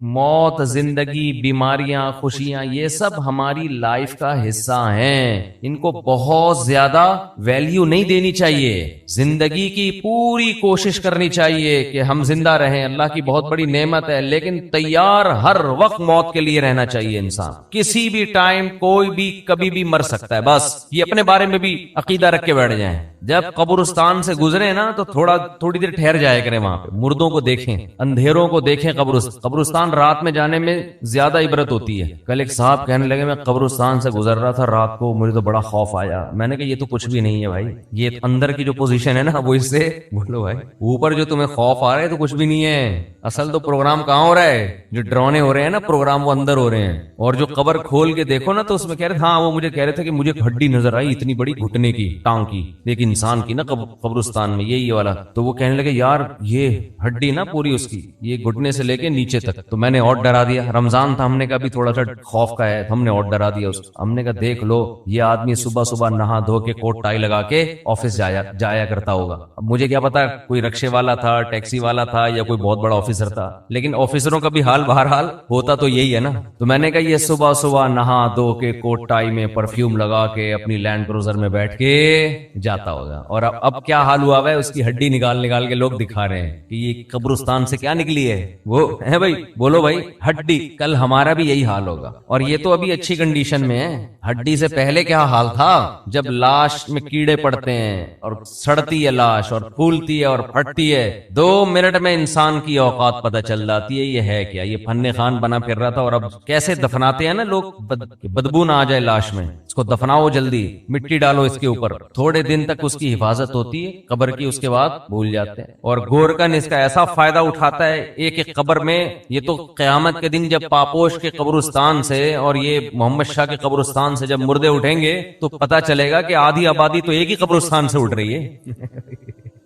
موت، زندگی، بیماریاں، خوشیاں، یہ سب ہماری لائف کا حصہ ہیں، ان کو بہت زیادہ ویلیو نہیں دینی چاہیے۔ زندگی کی پوری کوشش کرنی چاہیے کہ ہم زندہ رہیں، اللہ کی بہت بڑی نعمت ہے، لیکن تیار ہر وقت موت کے لیے رہنا چاہیے۔ انسان کسی بھی ٹائم کوئی بھی کبھی بھی مر سکتا ہے، بس یہ اپنے بارے میں بھی عقیدہ رکھ کے بیٹھ جائیں۔ جب قبرستان سے گزرے نا تو تھوڑی دیر ٹھہر جایا کریں، وہاں پہ مردوں کو دیکھیں، اندھیروں کو دیکھیں۔ قبرستان رات میں جانے میں زیادہ عبرت ہوتی ہے۔ کل ایک صاحب کہنے لگے میں قبرستان سے گزر رہا تھا رات کو، مجھے تو بڑا خوف آیا۔ میں نے کہا یہ تو کچھ بھی نہیں ہے بھائی، یہ اندر کی جو پوزیشن ہے نا وہ اس سے بولو بھائی، اوپر جو تمہیں خوف آ رہا ہے تو کچھ بھی نہیں ہے، اصل تو پروگرام کہاں ہو رہا ہے؟ جو ڈرونے ہو رہے ہیں نا پروگرام، وہ اندر ہو رہے ہیں۔ اور جو قبر کھول کے دیکھو نا تو اس میں کہہ رہے تھے، ہاں وہ مجھے کہہ رہے تھے کہ مجھے ایک ہڈی نظر آئی اتنی بڑی، گھٹنے کی، ٹانگ کی، ایک انسان کی نا قبرستان میں، یہ والا۔ تو وہ کہنے لگے یار یہ ہڈی نا پوری اس کی، یہ گھٹنے سے لے کے نیچے تک۔ تو میں نے اور ڈرا دیا، رمضان تھا، ہم نے کہا بھی تھوڑا سا خوف کا ہے، ہم نے اور ڈرا دیا اس کو۔ ہم نے کہا دیکھ لو یہ آدمی صبح صبح نہا دھو کے کوٹ ٹائی لگا کے آفس جایا کرتا ہوگا۔ اب مجھے کیا پتا کوئی رکشے والا تھا، ٹیکسی والا تھا، یا کوئی بہت بڑا آفیسر تھا، لیکن آفیسروں کا بھی حال بہرحال ہوتا تو یہی ہے نا۔ تو میں نے کہا یہ صبح صبح نہا دھو کے کوٹ ٹائی میں پرفیوم لگا کے اپنی لینڈ کروزر میں بیٹھ کے جاتا ہوگا، اور اب کیا حال ہوا ہے، اس کی ہڈی نکال کے لوگ دکھا رہے ہیں کہ یہ قبرستان سے کیا نکلی ہے، وہ ہے بھائی، بولو بھائی ہڈی۔ کل ہمارا بھی یہی حال ہوگا، اور یہ تو ابھی اچھی کنڈیشن میں ہے، ہڈی سے پہلے کیا حال تھا جب لاش میں کیڑے پڑتے ہیں اور سڑتی ہے لاش اور پھولتی ہے اور پھٹتی ہے، 2 منٹ میں انسان کی اوقات پتہ چل جاتی ہے یہ ہے کیا، یہ فن خان بنا پھر رہا تھا۔ اور اب کیسے دفناتے ہیں نا لوگ، بدبو نہ آ جائے لاش میں، اس کو دفناؤ جلدی، مٹی ڈالو اس کے اوپر، تھوڑے دن تک اس کی حفاظت ہوتی ہے قبر کی، اس کے بعد بھول جاتے ہیں۔ اور گورکن اس کا ایسا فائدہ اٹھاتا ہے، ایک قبر میں، یہ تو قیامت کے دن جب پاپوش کے قبرستان سے اور یہ محمد شاہ کے قبرستان سے جب مردے اٹھیں گے تو پتا چلے گا کہ آدھی آبادی تو ایک ہی قبرستان سے اٹھ رہی ہے۔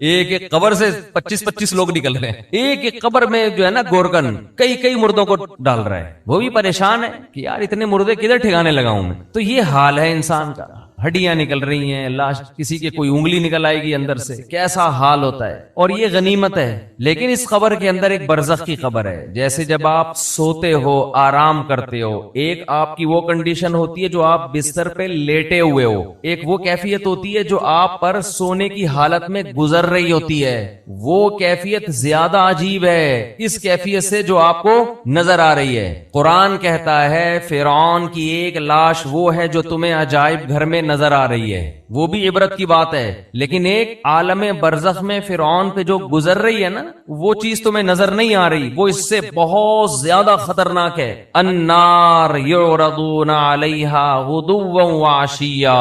ایک قبر سے 25 لوگ نکل رہے ہیں، ایک قبر میں جو ہے نا گورکن کئی مردوں کو ڈال رہا ہے، وہ بھی پریشان ہے کہ یار اتنے مردے کدھر ٹھکانے لگاؤں میں۔ تو یہ حال ہے انسان کا، ہڈیاں نکل رہی ہیں، لاش کسی کے کوئی انگلی نکل آئے گی اندر سے، کیسا حال ہوتا ہے۔ اور یہ غنیمت ہے، لیکن اس قبر کے اندر ایک برزخ کی قبر ہے۔ جیسے جب آپ سوتے ہو، آرام کرتے ہو، ایک آپ کی وہ کنڈیشن ہوتی ہے جو آپ بستر پہ لیٹے ہوئے ہو، ایک وہ کیفیت ہوتی ہے جو آپ پر سونے کی حالت میں گزر رہی ہوتی ہے، وہ کیفیت زیادہ عجیب ہے اس کیفیت سے جو آپ کو نظر آ رہی ہے۔ قرآن کہتا ہے فرعون کی ایک لاش وہ ہے جو تمہیں عجائب گھر میں نظر آ رہی ہے، وہ بھی عبرت کی بات ہے، لیکن ایک عالم برزخ میں فرعون پہ جو گزر رہی ہے نا، وہ چیز تمہیں نظر نہیں آ رہی، وہ اس سے بہت زیادہ خطرناک ہے۔ النار یعرضون علیہا غدوا وعشیا،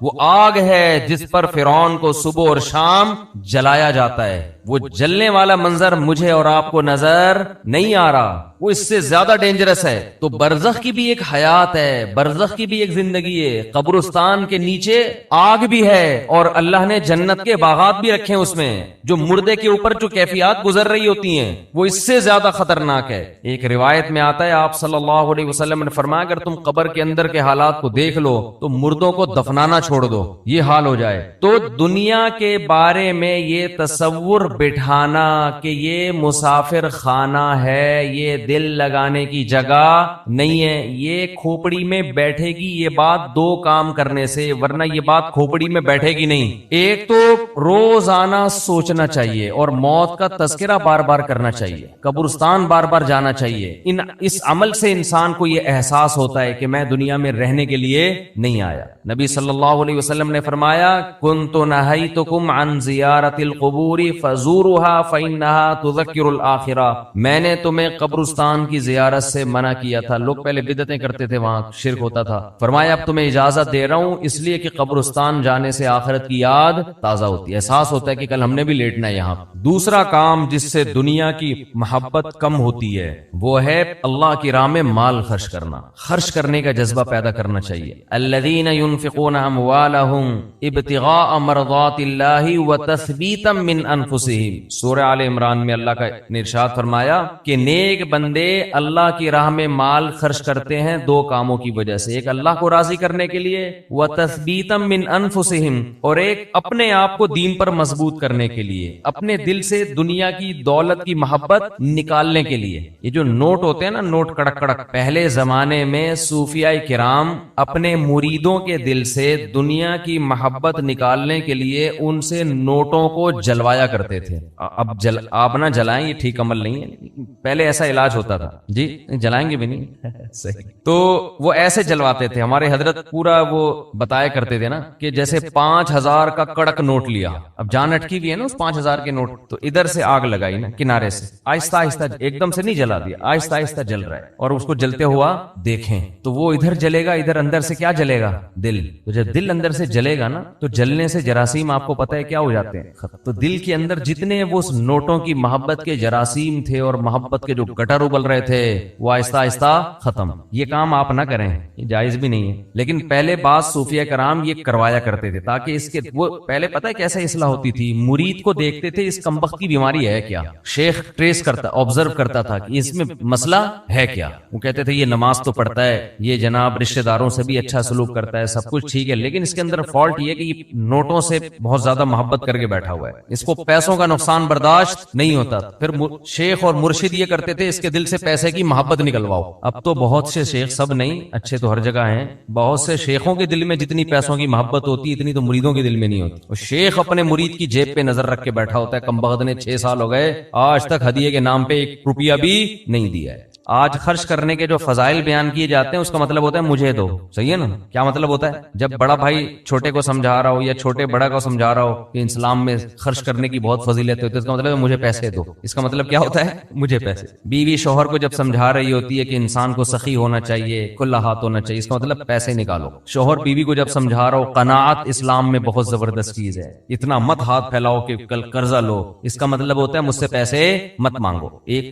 وہ آگ ہے جس پر فرعون کو صبح اور شام جلایا جاتا ہے، وہ جلنے والا منظر مجھے اور آپ کو نظر نہیں آ رہا، وہ اس سے زیادہ ڈینجرس ہے۔ تو برزخ کی بھی ایک حیات ہے، برزخ کی بھی ایک زندگی ہے، قبرستان کے نیچے آگ بھی ہے، اور اللہ نے جنت کے باغات بھی رکھے ہیں اس میں، جو مردے کے اوپر جو کیفیات گزر رہی ہوتی ہیں وہ اس سے زیادہ خطرناک ہے۔ ایک روایت میں آتا ہے آپ صلی اللہ علیہ وسلم نے فرمایا اگر تم قبر کے اندر کے حالات کو دیکھ لو تو مردوں کو دفنانا چھوڑ دو، یہ حال ہو جائے۔ تو دنیا کے بارے میں یہ تصور بٹھانا کہ یہ مسافر خانہ ہے، یہ دل لگانے کی جگہ نہیں ہے، یہ کھوپڑی میں بیٹھے گی، یہ بات 2 کام کرنے سے، ورنہ یہ بات کھوپڑی میں بیٹھے گی نہیں۔ ایک تو روزانہ سوچنا چاہیے اور موت کا تذکرہ بار بار کرنا چاہیے، قبرستان بار بار جانا چاہیے۔ اس عمل سے انسان کو یہ احساس ہوتا ہے کہ میں دنیا میں رہنے کے لیے نہیں آیا۔ نبی صلی اللہ علیہ وسلم نے فرمایا کنت نہیتکم عن زیارت القبور فزورها فانها تذکر الآخرہ، میں نے تمہیں قبرستان کی زیارت سے منع کیا تھا۔ لوگ پہلے بدعتیں کرتے تھے، وہاں شرک ہوتا تھا، فرمایا اب تمہیں اجازت دے رہا ہوں اس لیے کہ قبرستان جانے سے آخرت کی یاد تازہ ہوتی ہے، احساس ہوتا ہے کہ کل ہم نے بھی لیٹنا ہے یہاں۔ دوسرا کام جس سے دنیا کی محبت کم ہوتی ہے وہ ہے اللہ کی راہ میں مال خرچ کرنا، خرچ کرنے کا جذبہ پیدا کرنا چاہیے۔ الذین ينفقون اموالهم ابتغاء مرضات اللہ وتثبیتا من انفسهم، سورہ آل عمران میں اللہ کا ارشاد فرمایا کہ نیک بندے اللہ کی راہ میں مال خرچ کرتے ہیں 2 کاموں کی وجہ سے، ایک اللہ کو راضی کرنے کے لیے، وتثبیتا من انفسہم، اور ایک اپنے آپ کو دین پر مضبوط کرنے کے لیے، اپنے دل سے دنیا کی دولت کی محبت نکالنے کے لیے۔ یہ جو نوٹ ہوتے ہیں نا، نوٹ کڑک کڑک، پہلے زمانے میں صوفیاء کرام اپنے مریدوں کے دل سے دنیا کی محبت نکالنے کے لیے ان سے نوٹوں کو جلوایا کرتے تھے۔ اب آپ نہ جلائیں، یہ ٹھیک عمل نہیں ہے، پہلے ایسا علاج ہوتا تھا جی، جلائیں گے بھی نہیں صحیح۔ تو وہ ایسے جلواتے تھے، ہمارے حضرت پورا وہ بتایا کرتے تھے نا کہ جیسے 5000 کا کڑک نوٹ لیا، اب جان اٹکی بھی ہے نا اس 5000 کے نوٹ، تو ادھر سے آگ لگائی نا کنارے سے، آہستہ آہستہ، ایک دم سے نہیں جلا دیا، آہستہ آہستہ جل رہا ہے، اور اس کو جلتے ہوا دیکھیں تو وہ ادھر جلے گا، ادھر اندر سے کیا جلے گا؟ دل۔ تو جب دل اندر سے جلے گا نا تو جلنے سے جراثیم آپ کو پتہ ہے کیا ہو جاتے ہیں؟ تو دل کے اندر جتنے وہ نوٹوں کی محبت کے جراثیم تھے اور محبت کے جو گٹر ابل رہے تھے وہ آہستہ آہستہ ختم۔ یہ کام آپ نہ کریں، یہ جائز بھی نہیں ہے، لیکن پہلے بعض صوفیہ کرام یہ کروایا کرتے تھے تاکہ اس کے وہ پہلے پتہ ہے کیسے اصلاح ہوتی تھی؟ مرید کو دیکھتے تھے اس کمبخت کی بیماری ہے کیا، شیخ ٹریس کرتا، آبزرو کرتا تھا کہ اس میں مسئلہ ہے کیا۔ وہ کہتے تھے یہ نماز تو پڑھتا ہے، یہ جناب رشتہ داروں سے بھی اچھا سلوک کرتا ہے، سب کچھ ٹھیک ہے، لیکن اس کے اندر فالٹ یہ کہ یہ نوٹوں سے بہت زیادہ محبت کر کے بیٹھا ہوا ہے، اس کو پیسوں کا نقصان برداشت نہیں ہوتا۔ پھر شیخ اور مرشد یہ کرتے تھے اس کے دل سے پیسے کی محبت نکلواؤ۔ اب تو بہت سے شیخ، سب نہیں، اچھے تو ہر جگہ ہیں، بہت سے شیخوں کے دل میں جتنی پیسوں کی محبت ہوتی اتنی تو مریدوں کے دل میں نہیں ہوتی۔ اور شیخ اپنے مرید کی جیب پہ نظر رکھ کے بیٹھا ہوتا ہے، کمبخت نے 6 سال ہو گئے آج تک ہدیے کے نام پہ 1 روپیہ بھی نہیں دیا ہے۔ آج خرچ کرنے کے جو فضائل بیان کیے جاتے ہیں اس کا مطلب ہوتا ہے مجھے دو، صحیح ہے نا؟ کیا مطلب ہوتا ہے؟ جب بڑا بھائی چھوٹے کو سمجھا رہا ہو یا چھوٹے بڑا کو سمجھا رہا ہو کہ اسلام میں خرچ کرنے کی بہت فضیلت ہوتی ہے، اس کا مطلب ہے مجھے پیسے دو۔ اس کا مطلب کیا ہوتا ہے؟ مجھے پیسے۔ بیوی شوہر کو جب سمجھا رہی ہوتی ہے کہ انسان کو سخی ہونا چاہیے، کھلا ہاتھ ہونا چاہیے، اس کا مطلب پیسے نکالو۔ شوہر بیوی کو جب سمجھا رہا ہو قناعت اسلام میں بہت زبردست چیز ہے، اتنا مت ہاتھ پھیلاؤ کہ کل قرضہ لو، اس کا مطلب ہوتا ہے مجھ سے پیسے مت مانگو،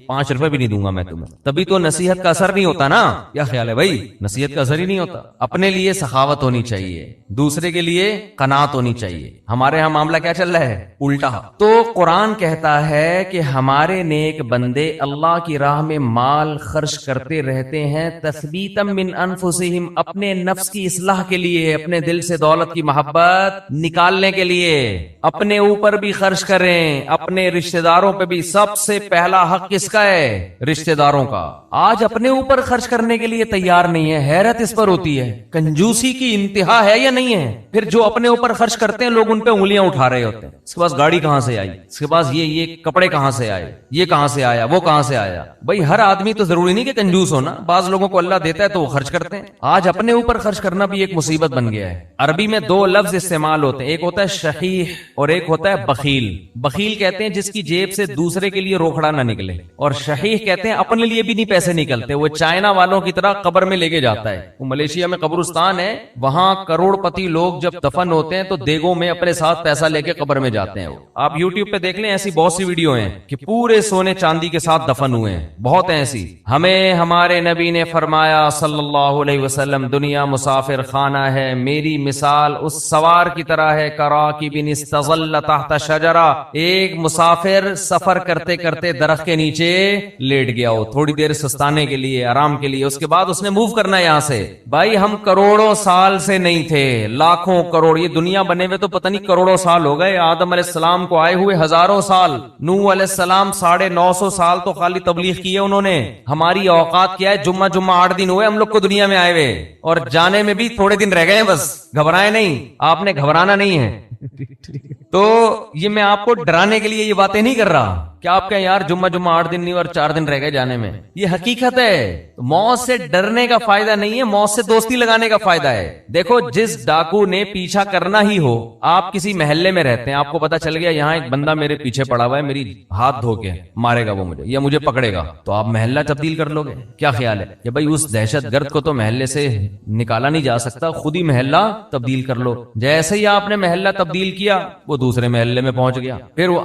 5 روپے بھی نہیں دوں گا میں تمہیں۔ تبھی تو نصیحت کا اثر نہیں ہوتا نا، کیا خیال ہے بھائی؟ نصیحت کا اثر ہی نہیں ہوتا۔ اپنے لیے سخاوت ہونی چاہیے، دوسرے کے لیے قناعت ہونی چاہیے۔ ہمارے ہاں معاملہ کیا چل رہا ہے؟ الٹا۔ تو قرآن کہتا ہے کہ ہمارے نیک بندے اللہ کی راہ میں مال خرچ کرتے رہتے ہیں تثبیتا من انفسہم، اپنے نفس کی اصلاح کے لیے، اپنے دل سے دولت کی محبت نکالنے کے لیے۔ اپنے اوپر بھی خرچ کریں، اپنے رشتہ داروں پہ بھی۔ سب سے پہلا حق کس کا ہے؟ رشتہ داروں کا۔ آج اپنے اوپر خرچ کرنے کے لیے تیار نہیں ہے، حیرت اس پر ہوتی ہے، کنجوسی کی انتہا ہے یا نہیں ہے؟ پھر جو اپنے اوپر خرچ کرتے ہیں لوگ ان پہ انگلیاں اٹھا رہے ہوتے ہیں، اس کے پاس گاڑی کہاں سے آئی، اس کے پاس یہ کپڑے کہاں سے آئے، یہ کہاں سے آیا، وہ کہاں سے آیا۔ بھائی ہر آدمی تو ضروری نہیں کہ کنجوس ہونا، بعض لوگوں کو اللہ دیتا ہے تو وہ خرچ کرتے ہیں۔ آج اپنے اوپر خرچ کرنا بھی ایک مصیبت بن گیا ہے۔ عربی میں 2 لفظ استعمال ہوتے ہیں، ایک ہوتا ہے شحیح اور ایک ہوتا ہے بخیل۔ بخیل کہتے ہیں جس کی جیب سے دوسرے کے لیے روکڑا نہ نکلے، اور شحیح کہتے ہیں اپنے لیے بھی نہیں پیسے نکلتے، وہ چائنا والوں کی طرح قبر میں لے کے جاتا ہے۔ وہ ملیشیا میں قبرستان ہے، وہاں کروڑ پتی لوگ جب دفن ہوتے ہیں تو دیگوں میں اپنے ساتھ پیسہ لے کے قبر میں جاتے ہیں۔ آپ یوٹیوب پہ دیکھ لیں، ایسی بہت سی ویڈیو ہیں کہ پورے سونے چاندی کے ساتھ دفن ہوئے ہیں، بہت ایسی۔ ہمیں ہمارے نبی نے فرمایا صلی اللہ علیہ وسلم، دنیا مسافر خانہ ہے، میری مثال اس سوار کی طرح ہے کراکب استظل تحت شجرہ، ایک مسافر سفر کرتے کرتے درخت کے نیچے لیٹ گیا ہو تھوڑی دیر سستانے کے لیے، آرام کے لیے، اس کے بعد اس نے موو کرنا ہے یہاں سے۔ بھائی ہم کروڑوں سال سے نہیں تھے، لاکھوں کروڑ، یہ دنیا بنے ہوئے تو پتہ نہیں کروڑوں سال ہو گئے، آدم علیہ السلام کو آئے ہوئے ہزاروں سال، نوح علیہ السلام 950 سال تو خالی تبلیغ کی ہے انہوں نے۔ ہماری اوقات کیا ہے؟ جمعہ 8 دن ہوئے ہم لوگ کو دنیا میں آئے ہوئے، اور جانے میں بھی تھوڑے دن رہ گئے ہیں، بس گھبرائے نہیں، آپ نے گھبرانا نہیں ہے۔ تو یہ میں آپ کو ڈرانے کے لیے یہ باتیں نہیں کر رہا کہ آپ کہیں یار جمعہ 8 دن نہیں اور 4 دن رہ گئے جانے میں، یہ حقیقت ہے۔ موت سے ڈرنے کا فائدہ نہیں ہے، موت سے دوستی لگانے کا فائدہ ہے۔ دیکھو جس ڈاکو نے پیچھا کرنا ہی ہو، آپ کسی محلے میں رہتے ہیں، آپ کو پتا چل گیا یہاں ایک بندہ میرے پیچھے پڑا ہوا ہے، میری ہاتھ دھو کے مارے گا وہ مجھے یا مجھے پکڑے گا، تو آپ محلہ تبدیل کر لو گے؟ کیا خیال ہے کہ بھائی اس دہشت گرد کو تو محلے سے نکالا نہیں جا سکتا، خود ہی محلہ تبدیل کر لو۔ جیسے ہی آپ نے محلہ تبدیل کیا وہ دوسرے محلے میں پہنچ گیا، پھر وہ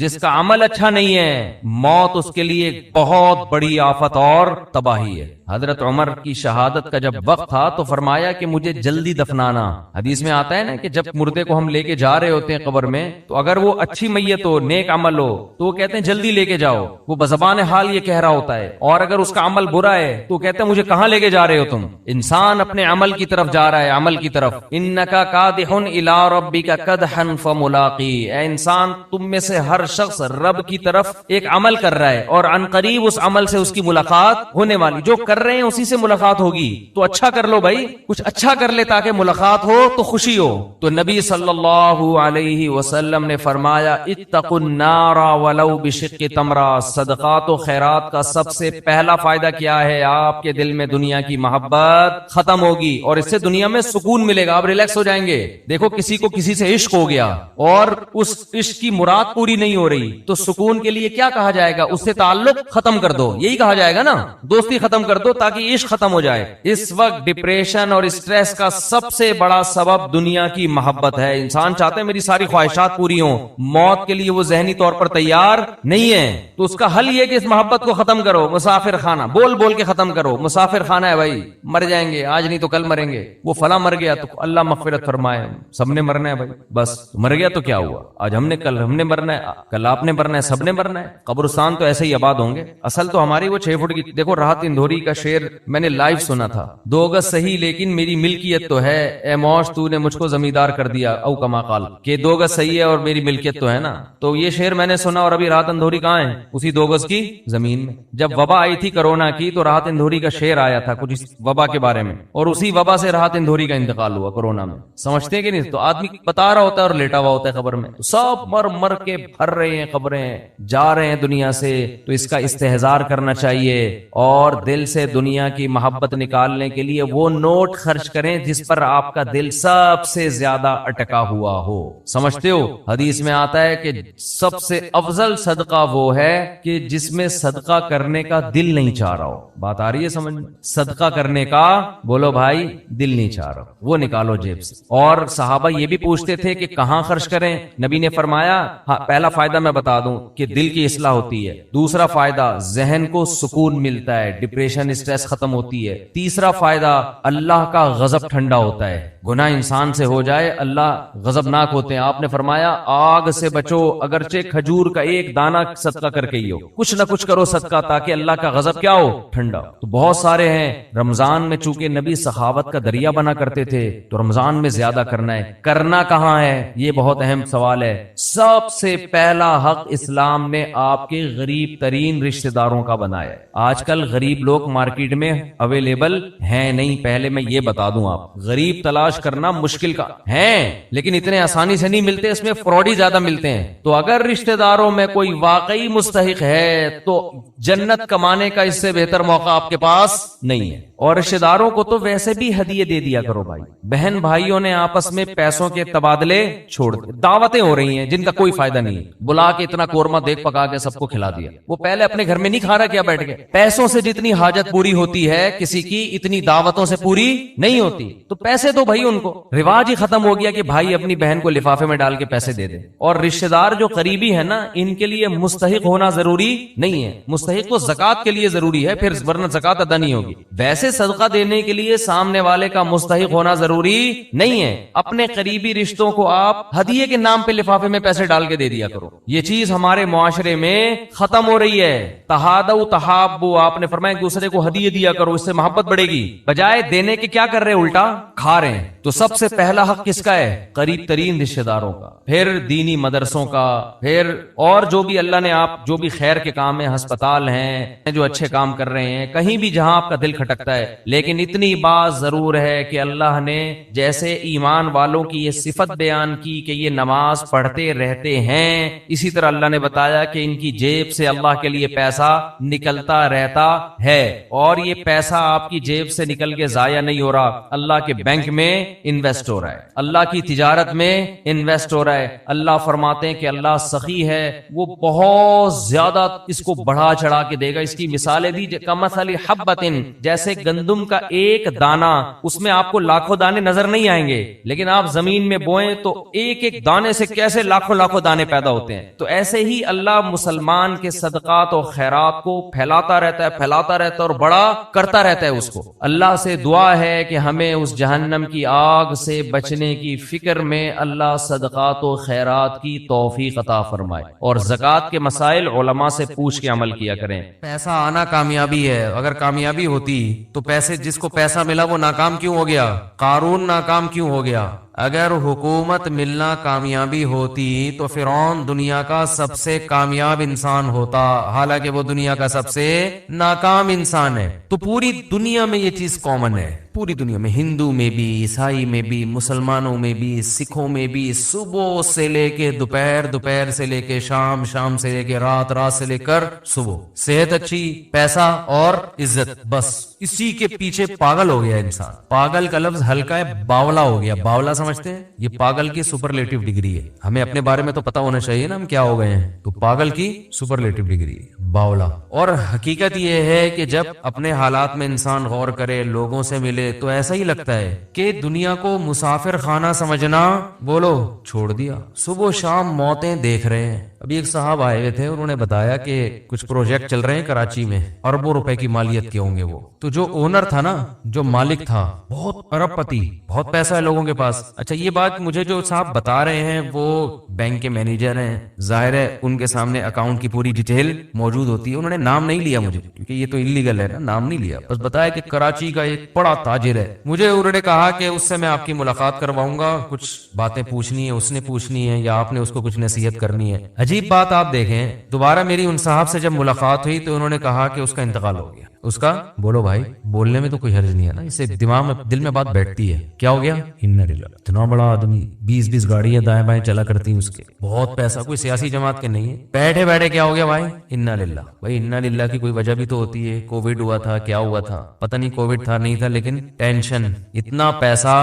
جس کا عمل اچھا نہیں ہے موت اس کے لیے ایک بہت بڑی آفت اور تباہی ہے۔ حضرت عمر کی شہادت کا جب وقت تھا تو فرمایا کہ مجھے جلدی دفنانا۔ حدیث میں آتا ہے نا کہ جب مردے کو ہم لے کے جا رہے ہوتے ہیں قبر میں تو اگر وہ اچھی میت ہو، نیک عمل ہو، تو وہ کہتے ہیں جلدی لے کے جاؤ، وہ بزبان حال یہ کہہ رہا ہوتا ہے، اور اگر اس کا عمل برا ہے تو کہتے ہیں مجھے کہاں لے کے جا رہے ہو تم۔ انسان اپنے عمل کی طرف جا رہا ہے، عمل کی طرف، انکا کادح الی ربک کدحا فملاقی، اے انسان تم میں سے ہر شخص رب کی طرف ایک عمل کر رہا ہے اور عن قریب اس عمل سے اس کی ملاقات ہونے والی، جو کر رہے ہیں اسی سے ملاقات ہوگی، تو اچھا کر لو بھائی، کچھ اچھا کر لے تاکہ ملاقات ہو تو خوشی ہو۔ تو نبی صلی اللہ علیہ وسلم نے فرمایا اتقوا النار ولو بشق تمرہ، صدقات و خیرات کا سب سے پہلا فائدہ کیا ہے؟ آپ کے دل میں دنیا کی محبت ختم ہوگی اور اس سے دنیا میں سکون ملے گا، آپ ریلیکس ہو جائیں گے۔ دیکھو کسی کو کسی سے عشق ہو گیا اور اس عشق کی مراد پوری نہیں ہو رہی تو سکون کے لیے کیا کہا جائے گا؟ اس سے تعلق ختم کر دو، یہی کہا جائے گا نا، دوستی ختم کر دو تاکہ عشق ختم ہو جائے۔ اس وقت ڈپریشن اور اسٹریس کا سب سے بڑا سبب دنیا کی محبت ہے۔ انسان چاہتے ہیں میری ساری خواہشات پوری ہوں، موت کے لیے وہ ذہنی طور پر تیار نہیں ہے، تو اس کا حل یہ کہ اس محبت کو ختم کرو۔ مسافر خانہ بول بول کے ختم کرو، مسافر خانہ ہے بھائی، مر جائیں گے آج نہیں تو کل مریں گے، وہ فلاں مر گیا تو اللہ مغفرت فرمائے، سب نے مرنا ہے بھائی، بس مر گیا تو کیا ہوا، آج ہم نے کل ہم نے مرنا ہے، کل آپ نے مرنا ہے، سب نے مرنا ہے۔ قبرستان تو ایسے ہی آباد ہوں گے۔ اصل تو ہماری وہ 6 فٹ کی، دیکھو راحت اندھوری کا شعر میں نے لائیو سنا تھا، 2 گز صحیح لیکن میری ملکیت تو ہے، اے موش تو نے مجھ کو زمیندار کر دیا، او کما قال، کہ 2 گز صحیح ہے اور میری ملکیت تو ہے نا۔ تو یہ شعر میں نے سنا، اور ابھی راحت اندھوری کہاں ہے؟ اسی 2 گز کی زمین میں۔ جب وبا آئی تھی کرونا کی تو راحت اندھوری کا شعر آیا تھا کچھ اس وبا کے بارے میں، اور اسی وبا سے راحت اندھوری کا انتقال ہوا کرونا میں، سمجھتے کہ نہیں؟ تو آدمی بتا رہا ہوتا ہے اور لیٹا ہوا ہوتا ہے قبر میں، سب مر مر کے بھر رہے ہیں قبریں، جا رہے ہیں دنیا سے، تو اس کا استحضار کرنا چاہیے اور دل سے دنیا کی محبت نکالنے کے لیے وہ نوٹ خرچ کریں جس پر آپ کا دل سب سے زیادہ اٹکا ہوا ہو۔ سمجھتے ہو حدیث میں آتا ہے کہ سب سے افضل صدقہ وہ ہے کہ جس میں صدقہ کرنے کا دل نہیں چاہ رہا ہو۔ بات آ رہی ہے سمجھ میں؟ صدقہ کرنے کا بولو بھائی دل نہیں چاہ رہا، وہ نکالو جیب سے۔ اور صحابہ یہ بھی پوچھتے تھے کہ کہاں خرچ کریں؟ نبی نے فرمایا ہاں پہلا فائدہ میں بتا دوں کہ دل کی اصلاح ہوتی ہے، دوسرا فائدہ ذہن کو سکون ملتا ہے، ڈپریشن اسٹریس ختم ہوتی ہے، تیسرا فائدہ اللہ کا غضب ٹھنڈا ہوتا ہے، گناہ انسان سے ہو جائے اللہ غضبناک ہوتے ہیں۔ آپ نے فرمایا آگ سے بچو اگرچہ کھجور کا ایک دانہ صدقہ کر کے ہی ہو، کچھ نہ کچھ کرو صدقہ تاکہ اللہ کا غضب کیا ہو؟ ٹھنڈا۔ تو بہت سارے ہیں، رمضان میں چونکہ نبی سخاوت کا دریا بنا کرتے تھے تو رمضان میں زیادہ کرنا ہے، کرنا کہاں ہے؟ یہ بہت اہم سوال ہے۔ سب سے پہلا حق اسلام نے آپ کے غریب ترین رشتہ داروں کا بنایا ہے۔ آج کل غریب لوگ مارکیٹ میں اویلیبل ہیں نہیں، پہلے میں یہ بتا دوں، آپ غریب تلاش کرنا مشکل کا ہے لیکن اتنے آسانی سے نہیں ملتے، اس میں فراڈی زیادہ ملتے ہیں۔ تو اگر رشتہ داروں میں کوئی واقعی مستحق ہے تو جنت کمانے کا اس سے بہتر موقع آپ کے پاس نہیں ہے۔ اور رشتہ داروں کو تو ویسے بھی ہدیے دے دیا کرو بھائی، بہن بھائیوں نے آپس میں پیسوں کے تبادلے چھوڑ دے، دعوتیں ہو رہی ہیں جن کا کوئی فائدہ نہیں ہے، بلا کے اتنا قورمہ دیکھ پکا کے سب کو کھلا دیا، وہ پہلے اپنے گھر میں نہیں کھا رہا کیا بیٹھ کے؟ پیسوں سے جتنی حاجت پوری ہوتی ہے کسی کی اتنی دعوتوں سے پوری نہیں ہوتی، تو پیسے دو بھائی ان کو۔ رواج ہی ختم ہو گیا کہ بھائی اپنی بہن کو لفافے میں ڈال کے پیسے دے دے، اور رشتہ دار جو قریبی ہے نا ان کے لیے مستحق ہونا ضروری نہیں ہے، مستحق تو زکات کے لیے ضروری ہے، پھر ورنہ زکات ادا نہیں ہوگی۔ ویسے صدقہ دینے کے لیے سامنے والے کا مستحق ہونا ضروری نہیں ہے، اپنے قریبی رشتوں کو آپ ہدیے کے نام پہ لفافے میں پیسے ڈال کے دے دیا کرو۔ یہ چیز ہمارے معاشرے میں ختم ہو رہی ہے۔ تہادوا تحابوا، آپ نے فرمایا ایک دوسرے کو ہدیے دیا کرو، اس سے محبت بڑھے گی، بجائے دینے کے کیا کر رہے الٹا کھا رہے ہیں۔ تو سب سے پہلا حق کس کا ہے؟ قریب ترین رشتہ داروں کا، پھر دینی مدرسوں کا، پھر اور جو بھی اللہ نے آپ جو بھی خیر کے کام ہیں، ہسپتال ہیں جو اچھے کام کر رہے ہیں، کہیں بھی جہاں آپ کا دل کھٹکتا ہے۔ لیکن اتنی بات ضرور ہے کہ اللہ نے جیسے ایمان والوں کی یہ صفت بیان کی کہ یہ نماز پڑھتے رہتے ہیں، اسی طرح اللہ نے بتایا کہ ان کی جیب سے اللہ کے لیے پیسہ نکلتا رہتا ہے، اور یہ پیسہ آپ کی جیب سے نکل کے ضائع نہیں ہو رہا، اللہ کے بینک میں انویسٹ ہو رہا ہے، اللہ کی تجارت میں انویسٹ ہو رہا ہے۔ اللہ فرماتے ہیں کہ اللہ سخی ہے، وہ بہت زیادہ اس کو بڑھا چڑھا کے دے گا۔ اس کی مثالیں دی کمثل حبۃ، جیسے گندم کا ایک دانہ، اس میں آپ کو لاکھوں دانے نظر نہیں آئیں گے لیکن آپ زمین میں بوئیں تو ایک ایک دانے سے کیسے لاکھوں لاکھوں دانے پیدا ہوتے ہیں۔ ہوتے ہیں. تو ایسے ہی اللہ مسلمان کے صدقات و خیرات کو پھیلاتا رہتا ہے اور بڑا کرتا رہتا ہے اس کو. اللہ سے دعا ہے کہ ہمیں اس جہنم کی آگ سے بچنے کی فکر میں اللہ صدقات و خیرات کی توفیق عطا فرمائے. اور زکوٰۃ کے مسائل علماء سے پوچھ کے عمل کیا کریں. پیسہ آنا کامیابی ہے، اگر کامیابی ہوتی تو جس کو پیسہ ملا وہ ناکام کیوں ہو گیا؟ قارون ناکام کیوں ہو گیا؟ اگر حکومت ملنا کامیابی ہوتی تو فرعون دنیا کا سب سے کامیاب انسان ہوتا، حالانکہ وہ دنیا کا سب سے ناکام انسان ہے. تو پوری دنیا میں یہ چیز کامن ہے، پوری دنیا میں، ہندو میں بھی، عیسائی میں بھی، مسلمانوں میں بھی، سکھوں میں بھی. صبح سے لے کے دوپہر، دوپہر سے لے کے شام، شام سے لے کے رات، رات سے لے کر صبح. صحت اچھی، پیسہ اور عزت، بس اسی کے پیچھے پاگل ہو گیا انسان. پاگل کا لفظ ہلکا ہے، باولا ہو گیا. باولا سمجھتے ہیں؟ یہ پاگل کی سپرلیٹو ڈگری ہے. ہمیں اپنے بارے میں تو پتا ہونا چاہیے نا ہم کیا ہو گئے ہیں. تو پاگل کی سپرلیٹو ڈگری ہے باولا. اور حقیقت یہ ہے کہ جب اپنے حالات میں انسان غور کرے، لوگوں سے ملے، تو ایسا ہی لگتا ہے کہ دنیا کو مسافر خانہ سمجھنا بولو چھوڑ دیا. صبح شام موتیں دیکھ رہے ہیں. ابھی ایک صاحب آئے ہوئے تھے، انہوں نے بتایا کہ کچھ پروجیکٹ چل رہے ہیں کراچی میں، اربوں روپے کی مالیت کے ہوں گے وہ. تو جو اونر تھا نا، جو مالک تھا، بہت ارب پتی، بہت پیسہ ہے لوگوں کے پاس. اچھا یہ بات مجھے جو صاحب بتا رہے ہیں وہ بینک کے مینیجر ہیں، ظاہر ہے ان کے سامنے اکاؤنٹ کی پوری ڈیٹیل موجود ہوتی ہے. انہوں نے نام نہیں لیا مجھے، کیونکہ یہ تو انلیگل ہے نا، نام نہیں لیا، بس بتایا کہ کراچی کا ایک بڑا تاجر ہے. مجھے انہوں نے کہا کہ اس سے میں آپ کی ملاقات کرواؤں گا، کچھ باتیں پوچھنی ہے، اس نے پوچھنی ہے یا آپ نے اس کو کچھ نصیحت کرنی ہے. عجیب بات آپ دیکھیں، دوبارہ میری ان صاحب سے جب ملاقات ہوئی تو انہوں نے کہا کہ اس کا انتقال ہو گیا. اس کا بولو بھائی، بولنے میں تو کوئی حرج نہیں ہے نا، اسے دماغ میں، دل میں بات بیٹھتی ہے. کیا ہو گیا؟ اتنا بڑا آدمی، 20 گاڑیاں دائیں بائیں چلا کرتی اس کے، بہت پیسہ، کوئی سیاسی جماعت کے نہیں ہے. بیٹھے بیٹھے کیا ہو گیا بھائی؟ انا للہ. بھائی انا للہ کی کوئی وجہ بھی تو ہوتی ہے. کووڈ ہوا تھا، کیا ہوا تھا پتہ نہیں، کووڈ تھا نہیں تھا، لیکن ٹینشن، اتنا پیسہ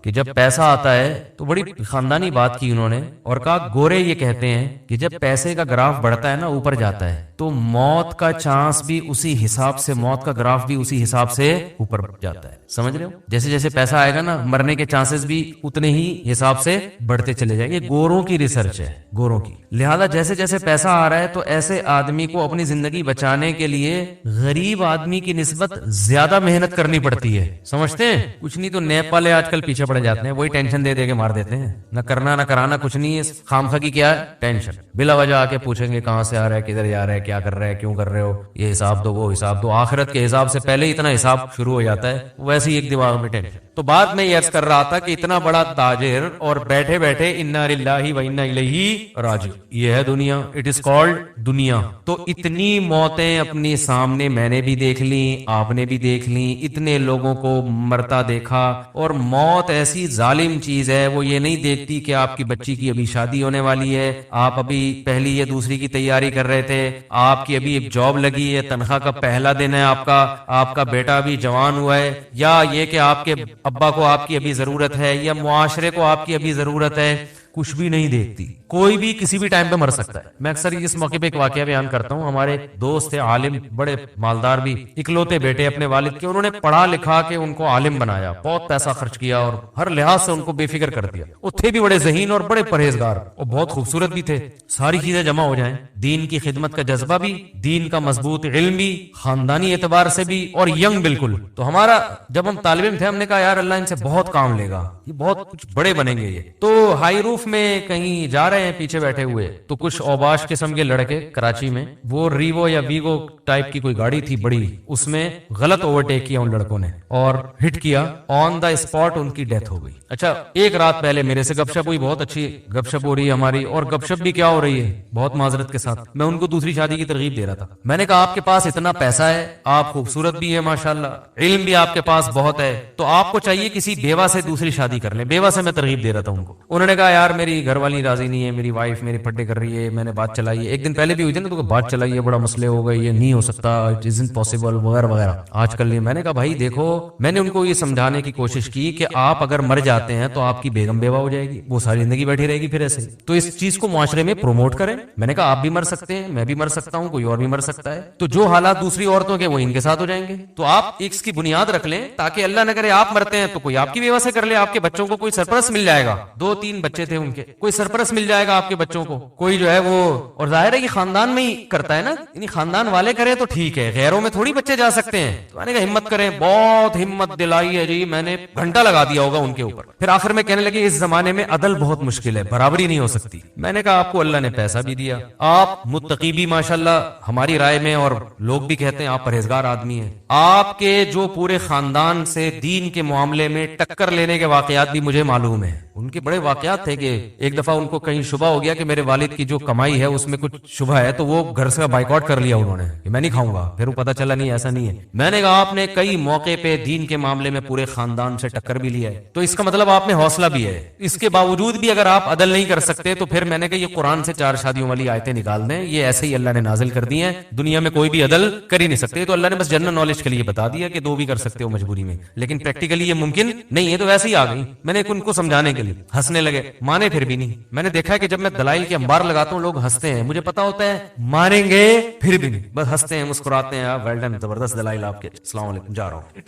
کہ جب پیسہ آتا ہے تو بڑی خاندانی بات کی انہوں نے، اور کہا گورے یہ کہتے ہیں کہ جب پیسے کا گراف بڑھتا ہے نا، اوپر جاتا ہے، تو موت کا چانس بھی اسی حساب سے، موت کا گراف بھی اسی حساب سے اوپر جاتا ہے. سمجھ رہے ہو؟ جیسے جیسے پیسہ آئے گا نا، مرنے کے چانسز بھی اتنے ہی حساب سے بڑھتے چلے جائیں گے. یہ گوروں کی ریسرچ ہے، گوروں کی. لہذا جیسے جیسے پیسہ آ رہا ہے تو ایسے آدمی کو اپنی زندگی بچانے کے لیے غریب آدمی کی نسبت زیادہ محنت کرنی پڑتی ہے. سمجھتے ہیں؟ کچھ نہیں تو نیب والے آج کل پیچھے پڑے جاتے ہیں، وہی ٹینشن دے دے کے مار دیتے ہیں. نہ کرنا نہ کرانا کچھ نہیں ہے، خامخواہ کی کیا ہے ٹینشن. بلا وجہ آ کے پوچھیں گے کہاں سے آ رہا ہے، کدھر جا رہا ہے، کیا کر رہا ہے، کیوں کر رہے ہو، یہ حساب دو، وہ حساب دو. آخرت کے حساب سے پہلے اتنا حساب شروع ہو جاتا ہے، ویسے ہی ایک دماغ میں ٹینشن. تو بعد میں یہ عرض کر رہا تھا کہ اتنا بڑا تاجر اور بیٹھے بیٹھے انا للہ و انا الیہ راجعون، یہ ہے دنیا. اٹ از کالڈ دنیا. تو اتنی موتیں اپنی سامنے میں نے بھی دیکھ لی، آپ نے بھی دیکھ لی، اتنے لوگوں کو مرتا دیکھا. اور موت ایسی ظالم چیز ہے، وہ یہ نہیں دیکھتی کہ آپ کی بچی کی ابھی شادی ہونے والی ہے، آپ ابھی پہلی یا دوسری کی تیاری کر رہے تھے، آپ کی ابھی ایک جاب لگی ہے، تنخواہ کا پہلا دن ہے آپ کا بیٹا ابھی جوان ہوا ہے، یا یہ کہ آپ کے ابا کو آپ کی ابھی ضرورت ہے، یا معاشرے کو آپ کی ابھی ضرورت ہے. کچھ بھی نہیں دیکھتی. کوئی بھی کسی بھی ٹائم پہ مر سکتا ہے. میں اکثر اس موقع پہ ایک واقعہ بیان کرتا ہوں. ہمارے دوست تھے عالم، بڑے مالدار بھی، اکلوتے بیٹے اپنے والد کے. انہوں نے پڑھا لکھا کے ان کو عالم بنایا، بہت پیسہ خرچ کیا اور ہر لحاظ سے ان کو بے فکر کر دیا. وہ تھے بھی بڑے ذہین اور بڑے پرہیزگار اور بہت خوبصورت بھی تھے. ساری چیزیں جمع ہو جائیں، دین کی خدمت کا جذبہ بھی، دین کا مضبوط علم بھی، خاندانی اعتبار سے بھی، اور ینگ بالکل. تو ہمارا جب ہم طالب علم تھے، ہم نے کہا یار اللہ ان سے بہت کام لے گا، یہ بہت کچھ بڑے بنیں گے. یہ تو ہائی روف میں کہیں جا رہے ہیں پیچھے بیٹھے ہوئے، تو کچھ اوباش قسم کے لڑکے کراچی میں، وہ ریوو یا ویگو ٹائپ کی کوئی گاڑی تھی بڑی، اس میں غلط اوورٹیک کیا ان لڑکوں نے اور ہٹ کیا. آن دا اسپاٹ ان کی ڈیتھ ہو گئی. اچھا ایک رات پہلے میرے سے گپ شپ ہوئی، بہت اچھی گپ شپ ہو رہی ہے ہماری، اور گپ شپ بھی کیا ہو رہی ہے بہت معذرت کے ساتھ، میں ان کو دوسری شادی کی ترغیب دے رہا تھا. میں نے کہا آپ کے پاس اتنا پیسہ ہے، آپ خوبصورت بھی ہے ماشاءاللہ، علم بھی آپ کے پاس بہت ہے، تو آپ کو چاہیے کسی بیوہ سے دوسری شادی کر لیں. بیوہ سے میں ترغیب دے رہا تھا ان کو. انہوں نے کہا یار میری گھر والی راضی نہیں ہے، میری وائف میری پھڈے کر رہی ہے، میں نے بات چلائی ہے، ایک دن پہلے بھی ہوئی تھی نا، تو بات چلائی ہے، بڑا مسئلے ہو گئے، یہ نہیں ہو سکتا، اٹ ازنٹ پاسبل وغیرہ وغیرہ. آج کل نہیں. میں نے کہا بھائی دیکھو، میں نے ان کو یہ سمجھانے کی کوشش کی کہ آپ اگر مر جاتے ہیں تو آپ کی بیگم بیوہ ہو جائے گی، وہ ساری زندگی بیٹھی رہے گی پھر ایسے. تو اس چیز کو معاشرے میں پروموٹ کریں. میں نے کہا آپ بھی مر سکتے ہیں، میں بھی مر سکتا ہوں، کوئی اور بھی مر سکتا ہے، تو جو حالات دوسری عورتوں کے وہ ان کے ساتھ ہو جائیں گے. تو آپ اس کی بنیاد رکھ لیں تاکہ اللہ نہ کرے آپ مرتے ہیں تو کوئی آپ کی بیوہ سے کر لے، آپ کے بچوں کو کوئی سرپرست مل جائے گا. 2-3 بچے تھے ان کے, کوئی سرپرست مل جائے گا آپ کے بچوں کو, کوئی جو ہے وہ, اور ظاہر ہے کہ خاندان میں ہی کرتا ہے نا, یعنی خاندان والے کریں تو ٹھیک ہے, غیروں میں تھوڑی بچے جا سکتے ہیں. تو میں نے کہا ہمت کریں, بہت ہمت دلائی ہے جی, میں نے گھنٹہ لگا دیا ہوگا ان کے اوپر. پھر آخر میں کہنے لگے اس زمانے میں عدل بہت مشکل ہے, برابری نہیں ہو سکتی. میں نے کہا آپ کو اللہ نے پیسہ بھی دیا, آپ متقی بھی ماشاءاللہ ہماری رائے میں, اور لوگ بھی کہتے ہیں آپ پرہیزگار آدمی ہیں, آپ کے جو پورے خاندان سے دین کے معاملے میں ٹکر لینے کے واقعات بھی مجھے معلوم ہے. ان کے بڑے واقعات تھے کہ ایک دفعہ ان کو کہیں شبہ ہو گیا کہ میرے والد کی جو کمائی ہے اس میں کچھ شبہ ہے, تو وہ گھر سے بائیکاٹ کر لیا انہوں نے کہ میں نہیں کھاؤں گا. پھر وہ پتا چلا نہیں ایسا نہیں ہے. میں نے کہا آپ نے کئی موقع پہ دین کے معاملے میں پورے خاندان سے ٹکر بھی لیا ہے, تو اس کا مطلب آپ میں حوصلہ بھی ہے. اس کے باوجود بھی اگر آپ عدل نہیں کر سکتے تو پھر میں نے کہا یہ قرآن سے 4 شادیوں والی آیتیں نکال دیں, یہ ایسے ہی اللہ نے نازل کر دی ہیں, دنیا میں کوئی بھی عدل کر ہی نہیں سکتے. تو اللہ نے بس جنرل نالج کے لیے بتا دیا کہ 2 بھی کر سکتے ہو مجبوری میں, لیکن پریکٹیکلی یہ ممکن نہیں ہے. تو ویسے ہی آ گئی. میں نے ان کو سمجھانے کے لیے, ہنسنے لگے, مانے پھر بھی نہیں. میں نے دیکھا کہ جب میں دلائل کے انبار لگاتا ہوں لوگ ہنستے ہیں, مجھے پتا ہوتا ہے مانیں گے پھر بھی نہیں, بس ہنستے ہیں مسکراتے ہیں, ویل ڈن, زبردست دلائل آپ کے, السلام علیکم, جا رہا ہوں.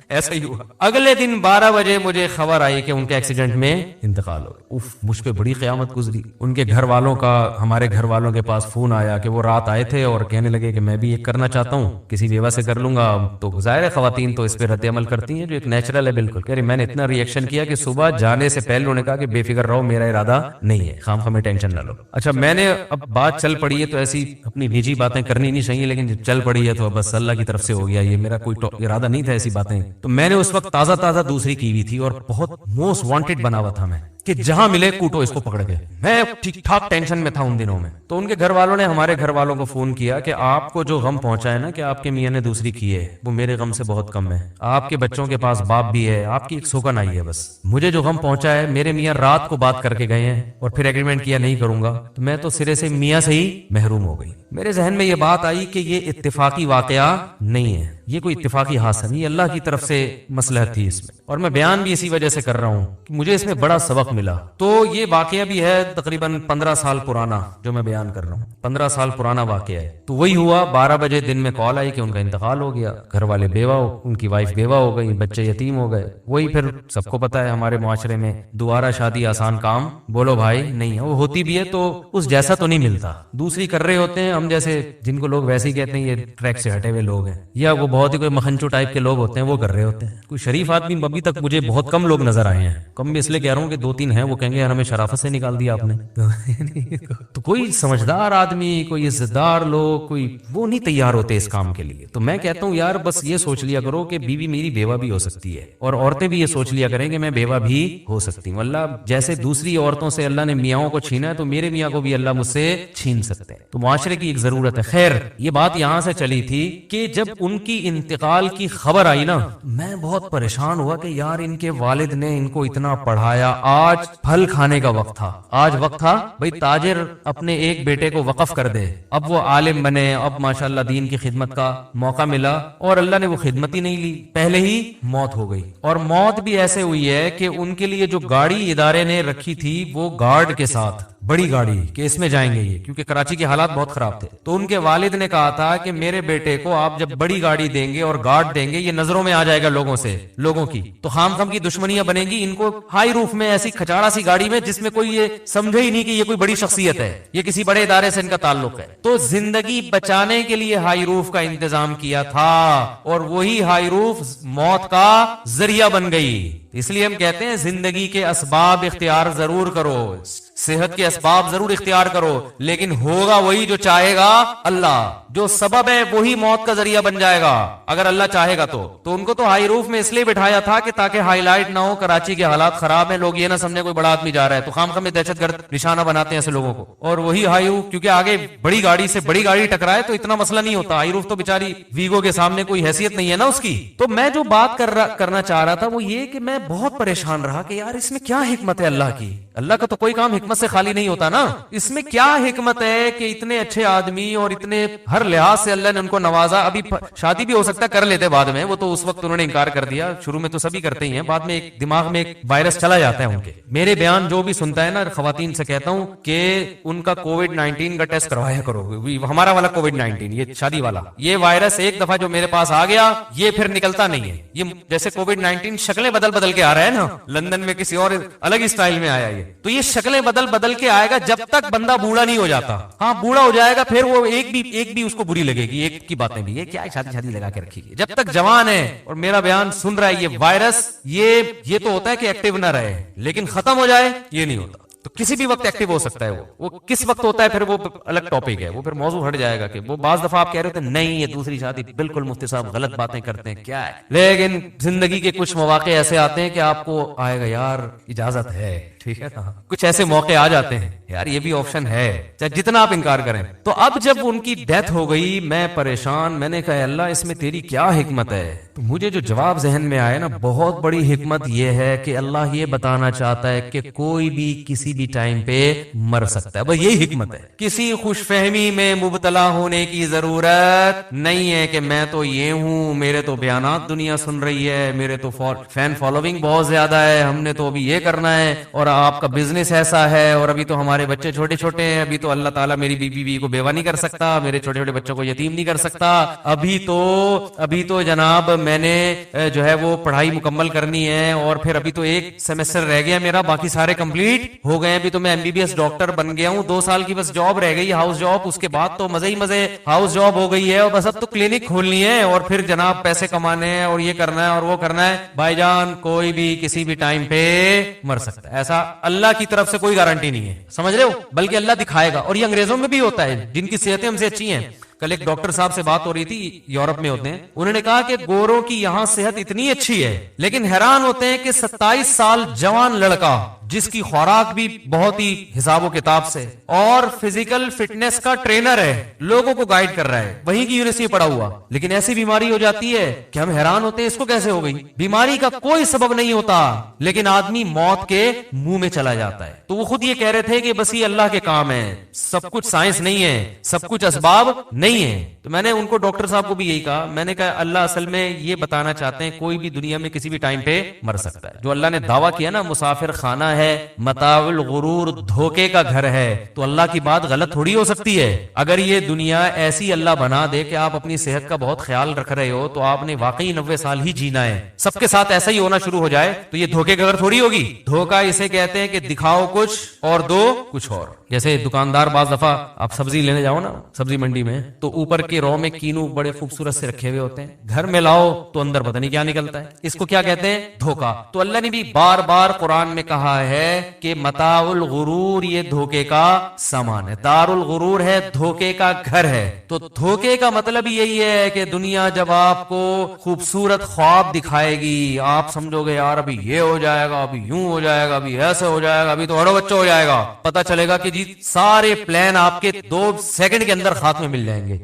ایسا ہی ہوا. اگلے دن 12 بجے مجھے خبر آئی کہ ان کے ایکسیڈنٹ میں انتقال ہو گیا. مجھ پہ بڑی قیامت گزری. ان کے گھر والوں کا ہمارے گھر والوں کے پاس فون آیا کہ وہ رات آئے تھے اور کہنے لگے کہ میں بھی ایک کرنا چاہتا ہوں, کسی بیوہ سے کر لوں گا. تو ظاہر ہے خواتین تو اس پہ رد عمل کرتی ہیں جو ایک نیچرل ہے بالکل. کہہ رہی میں نے اتنا ری ایکشن کیا کہ صبح جانے سے پہلے انہوں نے کہا کہ بے فکر رہو, میرا ارادہ نہیں ہے, خام خام ٹینشن نہ لو. اچھا میں نے اب بات چل پڑی ہے تو ایسی اپنی نجی باتیں کرنی نہیں چاہیے, لیکن جب چل پڑی ہے تو بس اللہ کی طرف سے ہو گیا, یہ میرا کوئی ارادہ نہیں تھا ایسی باتیں. تو میں نے اس وقت تازہ دوسری کی ہوئی تھی اور بہت موسٹ وانٹیڈ بنا ہوا تھا میں کہ جہاں ملے کوٹو اس کو پکڑ کے. میں ٹھیک ٹھاک ٹینشن میں تھا ان دنوں میں. تو ان کے گھر والوں نے ہمارے گھر والوں کو فون کیا کہ آپ کو جو غم پہنچا ہے نا کہ آپ کے میاں نے دوسری کی ہے, وہ میرے غم سے بہت کم ہے. آپ کے بچوں کے پاس باپ بھی ہے, آپ کی ایک سوگن آئی ہے, بس مجھے جو غم پہنچا ہے میرے میاں رات کو بات کر کے گئے ہیں اور پھر ایگریمنٹ کیا نہیں کروں گا, تو میں تو سرے سے میاں سے ہی محروم ہو گئی. میرے ذہن میں یہ بات آئی کہ یہ اتفاقی واقعہ نہیں ہے, یہ کوئی اتفاقی حادثہ نہیں, اللہ کی طرف سے مصلحت تھی اس میں. اور میں بیان بھی اسی وجہ سے کر رہا ہوں کہ مجھے اس میں بڑا سبق ملا. تو یہ واقعہ بھی ہے تقریباً 15 سال پرانا جو میں بیان کر رہا ہوں, 15 سال پرانا واقعہ ہے. تو وہی ہوا, 12 بجے دن میں کال آئی کہ ان کا انتقال ہو گیا. گھر والے بیوہ ان کی وائف بیوہ ہو گئی, بچے یتیم ہو گئے. وہی پھر سب کو پتا ہے ہمارے معاشرے میں دوبارہ شادی آسان کام بولو بھائی نہیں ہے, وہ ہوتی بھی ہے تو اس جیسا تو نہیں ملتا. دوسری کر رہے ہوتے ہیں ہم جیسے, جن کو لوگ ویسے ہی کہتے ہیں یہ ٹریک سے ہٹے ہوئے لوگ ہیں, یا وہ بہت ہی کوئی مکھنچو ٹائپ کے لوگ ہوتے ہیں, وہ کر رہے ہوتے ہیں. کوئی شریف آدمی ابھی تک مجھے بہت کم لوگ نظر آئے ہیں. کم بھی اس لیے کہہ رہا ہوں کہ 2-3 ہیں, وہ کہیں گے یار ہمیں شرافت سے نکال دیا آپ نے. تو کوئی سمجھدار آدمی, کوئی عزت دار لوگ, کوئی وہ نہیں تیار ہوتے اس کام کے لیے. تو میں کہتا ہوں یار بس یہ سوچ لیا کرو کہ بیوی میری بیوہ بھی ہو سکتی ہے, اور عورتیں بھی یہ سوچ لیا کریں کہ میں بیوہ بھی ہو سکتی ہوں. اللہ جیسے دوسری عورتوں سے اللہ نے میاں کو چھینا ہے, تو میرے میاں کو بھی اللہ مجھ سے چھین سکتے ہیں. تو معاشرے کی ایک ضرورت ہے. خیر یہ بات یہاں سے چلی تھی کہ جب ان کی انتقال کی خبر آئی نا, میں بہت پریشان ہوا کہ یار ان کے والد نے ان کو اتنا پڑھایا, آج پھل کھانے کا وقت تھا. آج وقت تھا بھئی تاجر اپنے ایک بیٹے کو وقف کر دے, اب وہ عالم بنے, اب ماشاءاللہ دین کی خدمت کا موقع ملا, اور اللہ نے وہ خدمت ہی نہیں لی, پہلے ہی موت ہو گئی. اور موت بھی ایسے ہوئی ہے کہ ان کے لیے جو گاڑی ادارے نے رکھی تھی وہ گارڈ کے ساتھ, بڑی گاڑی کہ اس میں جائیں گے یہ, کیونکہ کراچی کے حالات بہت خراب تھے. تو ان کے والد نے کہا تھا کہ میرے بیٹے کو آپ جب بڑی گاڑی دیں گے اور گارڈ دیں گے, یہ نظروں میں آ جائے گا لوگوں کی, تو خام خام کی دشمنیاں بنیں گی. ان کو ہائی روف میں ایسی کھچاڑا سی گاڑی میں جس میں کوئی یہ سمجھے ہی نہیں کہ یہ کوئی بڑی شخصیت ہے, یہ کسی بڑے ادارے سے ان کا تعلق ہے. تو زندگی بچانے کے لیے ہائی روف کا انتظام کیا تھا, اور وہی ہائی روف موت کا ذریعہ بن گئی. اس لیے ہم کہتے ہیں زندگی کے اسباب اختیار ضرور کرو, صحت کے اسباب ضرور اختیار کرو, لیکن ہوگا وہی جو چاہے گا اللہ. جو سبب ہے وہی موت کا ذریعہ بن جائے گا اگر اللہ چاہے گا. تو ان کو تو ہائی روف میں اس لیے بٹھایا تھا کہ تاکہ ہائی لائٹ نہ ہو, کراچی کے حالات خراب ہیں, لوگ یہ نہ سمجھے کوئی بڑا آدمی جا رہا ہے, تو خام خام میں دہشت گرد نشانہ بناتے ہیں ایسے لوگوں کو. اور وہی ہائی روف, کیونکہ آگے بڑی گاڑی سے بڑی گاڑی ٹکرائے تو اتنا مسئلہ نہیں ہوتا. ہائی روف تو بیچاری ویگو کے سامنے کوئی حیثیت نہیں ہے نا اس کی. تو میں جو بات کرنا چاہ رہا تھا وہ یہ کہ میں بہت پریشان رہا کہ یار اس میں کیا حکمت ہے اللہ کی. اللہ کا تو کوئی کام حکمت سے خالی نہیں ہوتا نا. اس میں کیا حکمت ہے کہ اتنے اچھے آدمی اور اتنے ہر لحاظ سے اللہ نے ان کو نوازا. ابھی شادی بھی ہو سکتا ہے کر لیتے بعد میں, وہ تو اس وقت انہوں نے انکار کر دیا. شروع میں تو سبھی کرتے ہی ہیں, بعد میں ایک دماغ میں ایک وائرس چلا جاتا ہے ان کے, میرے بیان جو بھی سنتا ہے نا خواتین سے کہتا ہوں کہ ان کا کووڈ-19 کا ٹیسٹ کروایا کرو. ہمارا والا کووڈ-19 یہ شادی والا یہ وائرس ایک دفعہ جو میرے پاس آ گیا یہ پھر نکلتا نہیں ہے. یہ جیسے کووڈ-19 شکلیں بدل بدل کے آ رہا ہے نا, لندن میں کسی اور الگ اسٹائل میں آیا یہ, تو یہ شکلیں بدل بدل کے آئے گا جب تک بندہ بوڑھا نہیں ہو جاتا. ہاں بوڑھا ہو جائے گا پھر وہ ایک بھی اس کو بری لگے گی, ایک کی باتیں بھی, یہ کیا شادی لگا کے رکھی ہے. جب تک جوان ہے اور میرا بیان سن رہا ہے, یہ وائرس یہ تو ہوتا ہے کہ ایکٹیو نہ رہے, لیکن ختم ہو جائے یہ نہیں ہوتا. تو کسی بھی وقت ایکٹیو ہو سکتا ہے. وہ کس وقت ہوتا ہے پھر وہ الگ ٹاپک ہے, وہ پھر موضوع ہٹ جائے گا. کہ وہ بعض دفعہ آپ کہہ رہے ہوتے ہیں نہیں یہ دوسری شادی, بالکل مفتی صاحب غلط باتیں کرتے ہیں کیا ہے, لیکن زندگی کے کچھ مواقع ایسے آتے ہیں کہ آپ کو آئے گا یار اجازت ہے, ٹھیک ہے نا. کچھ ایسے موقع آ جاتے ہیں یار یہ بھی آپشن ہے, چاہے جتنا آپ انکار کریں. تو اب جب ان کی ڈیتھ ہو گئی میں پریشان, میں نے کہا اللہ اس میں تیری کیا حکمت ہے. تو مجھے جو جواب ذہن میں آیا نا, بہت بڑی حکمت یہ ہے کہ اللہ یہ بتانا چاہتا ہے کہ کوئی بھی کسی بھی ٹائم پہ مر سکتا ہے. بس یہی حکمت ہے. کسی خوش فہمی میں مبتلا ہونے کی ضرورت نہیں ہے کہ میں تو یہ ہوں, میرے تو بیانات دنیا سن رہی ہے, میرے تو فین فالوئنگ بہت زیادہ ہے, ہم نے تو ابھی یہ کرنا ہے, اور آپ کا بزنس ایسا ہے, اور ابھی تو ہمارے بچے چھوٹے چھوٹے ہیں, ابھی تو اللہ تعالیٰ میری بیوی کو بیوہ نہیں کر سکتا, میرے چھوٹے چھوٹے بچوں کو یتیم نہیں کر سکتا, ابھی تو جناب میں نے جو ہے وہ پڑھائی مکمل کرنی ہے, اور پھر ابھی تو ایک سیمسٹر رہ گیا میرا, باقی سارے کمپلیٹ ہو گئے, ابھی تو میں MBBS ڈاکٹر بن گیا ہوں, 2 سال کی بس جاب رہ گئی, ہاؤس جاب, اس کے بعد تو مزے ہی مزے ہاؤس جاب ہو گئی ہے, اور بس اب تو کلینک کھولنی ہے, اور پھر جناب پیسے کمانے ہیں, اور یہ کرنا ہے اور وہ کرنا ہے. بھائی جان کوئی بھی کسی بھی ٹائم پہ مر سکتا ہے, ایسا اللہ کی طرف سے کوئی گارنٹی نہیں ہے, سمجھ رہے ہو, بلکہ اللہ دکھائے گا. اور یہ انگریزوں میں بھی ہوتا ہے جن کی صحتیں ہم سے اچھی ہیں. کل ایک ڈاکٹر صاحب سے بات ہو رہی تھی, یورپ میں ہوتے ہیں, انہوں نے کہا کہ گوروں کی یہاں صحت اتنی اچھی ہے, لیکن حیران ہوتے ہیں کہ 27 سال جوان لڑکا جس کی خوراک بھی بہت ہی حساب و کتاب سے, اور فزیکل فٹنس کا ٹرینر ہے, لوگوں کو گائیڈ کر رہا ہے, وہیں کی یونیورسٹی پڑھا ہوا, لیکن ایسی بیماری ہو جاتی ہے کہ ہم حیران ہوتے ہیں اس کو کیسے ہو گئی. بیماری کا کوئی سبب نہیں ہوتا, لیکن آدمی موت کے منہ میں چلا جاتا ہے. تو وہ خود یہ کہہ رہے تھے کہ بس یہ اللہ کے کام ہے, سب کچھ سائنس نہیں ہے, سب کچھ اسباب نہیں ہے. تو میں نے ان کو ڈاکٹر صاحب کو بھی یہی کہا, میں نے کہا اللہ اصل میں یہ بتانا چاہتے ہیں کوئی بھی دنیا میں کسی بھی ٹائم پہ مر سکتا ہے. جو اللہ نے دعویٰ کیا نا مسافر خانہ ہے, متاع الغرور, دھوکے کا گھر ہے, تو اللہ کی بات غلط تھوڑی ہو سکتی ہے. اگر یہ دنیا ایسی اللہ بنا دے کہ آپ اپنی صحت کا بہت خیال رکھ رہے ہو, تو آپ نے واقعی 90 سال ہی جینا ہے, سب کے ساتھ ایسا ہی ہونا شروع ہو جائے, تو یہ دھوکے کا گھر تھوڑی ہوگی. دھوکا اسے کہتے ہیں کہ دکھاؤ کچھ اور دو کچھ اور. جیسے دکاندار بعض دفعہ آپ سبزی لینے جاؤ نا سبزی منڈی میں, تو اوپر کے رو میں کینو بڑے خوبصورت سے رکھے ہوئے ہوتے ہیں, گھر میں لاؤ تو اندر پتہ نہیں کیا نکلتا ہے. اس کو کیا کہتے ہیں, دھوکا. تو اللہ نے بھی بار بار قرآن میں کہا ہے کہ متاع الغرور یہ دھوکے کا سامان ہے, دار الغرور ہے, دھوکے کا گھر ہے. تو دھوکے کا مطلب یہی ہے کہ دنیا جب آپ کو خوبصورت خواب دکھائے گی, آپ سمجھو گے یار ابھی یہ ہو جائے گا, ابھی یوں ہو جائے گا, ابھی ایسے ہو جائے گا, ابھی تو ہڑو بچہ ہو جائے گا, پتہ چلے گا کہ جی سارے پلان آپ کے 2 سیکنڈ کے اندر ہاتھ میں مل جائیں گے.